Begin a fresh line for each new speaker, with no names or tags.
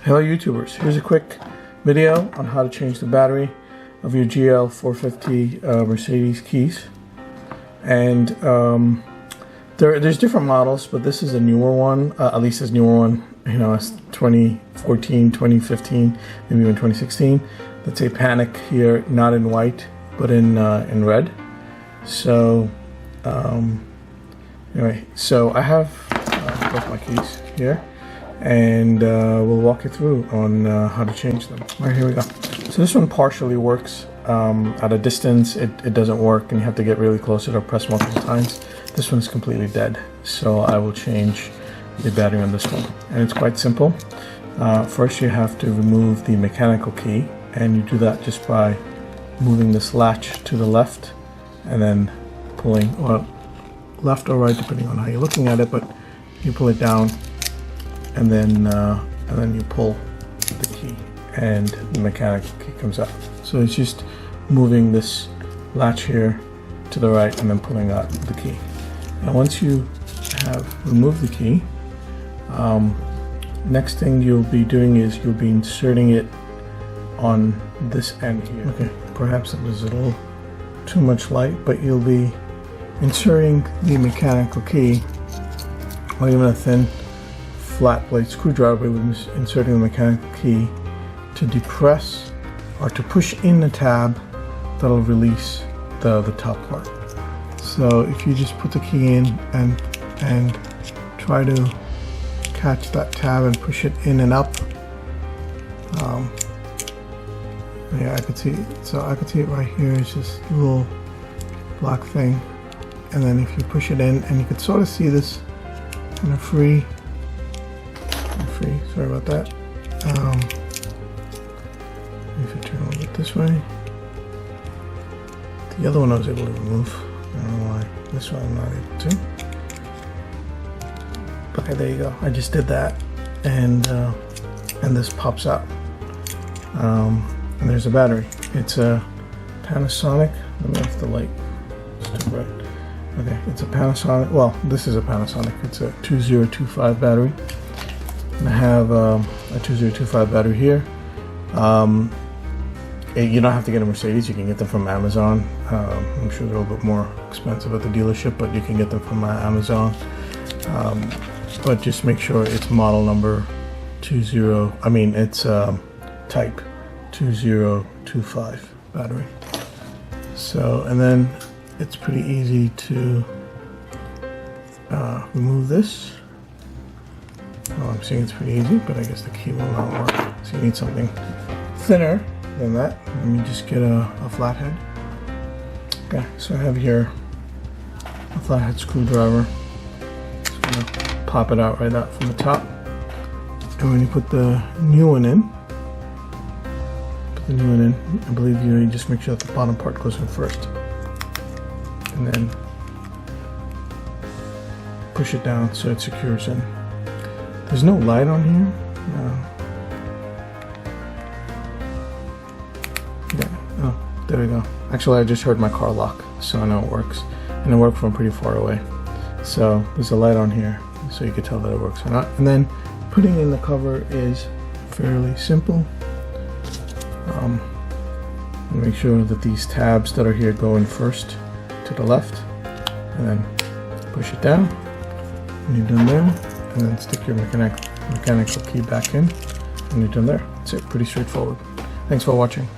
Hello YouTubers, here's a quick video on how to change the battery of your GL450 Mercedes keys. And there's different models, but this is a newer one, at least this newer one, you know, it's 2014, 2015, maybe even 2016. Let's say panic here, not in white, but in red. So anyway, so I have both my keys here, and we'll walk you through on how to change them. All right, here we go. So this one partially works. At a distance, it doesn't work, and you have to get really close to press multiple times. This one's completely dead, so I will change the battery on this one. And it's quite simple. First, you have to remove the mechanical key, and you do that just by moving this latch to the left, and then pulling, or left or right, depending on how you're looking at it, but you pull it down, and then you pull the key, and the mechanical key comes out. So it's just moving this latch here to the right and then pulling out the key. And once you have removed the key, next thing you'll be doing is you'll be inserting it on this end here. Okay, perhaps it was a little too much light, but you'll be inserting the mechanical key, or even a thin flat blade screwdriver, with inserting the mechanical key to depress or to push in the tab that'll release the top part. So if you just put the key in and try to catch that tab and push it in and up, yeah, I could see it. So I could see it right here. It's just a little black thing, and then if you push it in, and you could sort of see this kind of free. Sorry about that. If you turn a little bit this way, the other one I was able to remove. I don't know why this one I'm not able to. But okay, there you go. I just did that, and this pops out. And there's a battery. It's a Panasonic. Let me off the light. It's too bright. Okay, it's a Panasonic. Well, this is a Panasonic. It's a 2025 battery. And I have a 2025 battery here. You don't have to get a Mercedes. You can get them from Amazon. I'm sure they're a little bit more expensive at the dealership, but you can get them from Amazon. But just make sure it's model number it's type 2025 battery. So, and then it's pretty easy to remove this. Well, I'm saying it's pretty easy, but I guess the key will not work. So you need something thinner than that. Let me just get a flathead. Okay, so I have here a flathead screwdriver. Just gonna pop it out right out from the top. And when you put the new one in, I believe you just make sure that the bottom part goes in first. And then push it down so it secures in. There's no light on here. No. Yeah. Oh, there we go. Actually, I just heard my car lock, so I know it works. And it worked from pretty far away. So there's a light on here, so you can tell that it works or not. And then putting in the cover is fairly simple. Make sure that these tabs that are here go in first to the left, and then push it down. And you're done there. And then stick your mechanical key back in, and you're done there. That's it. Pretty straightforward. Thanks for watching.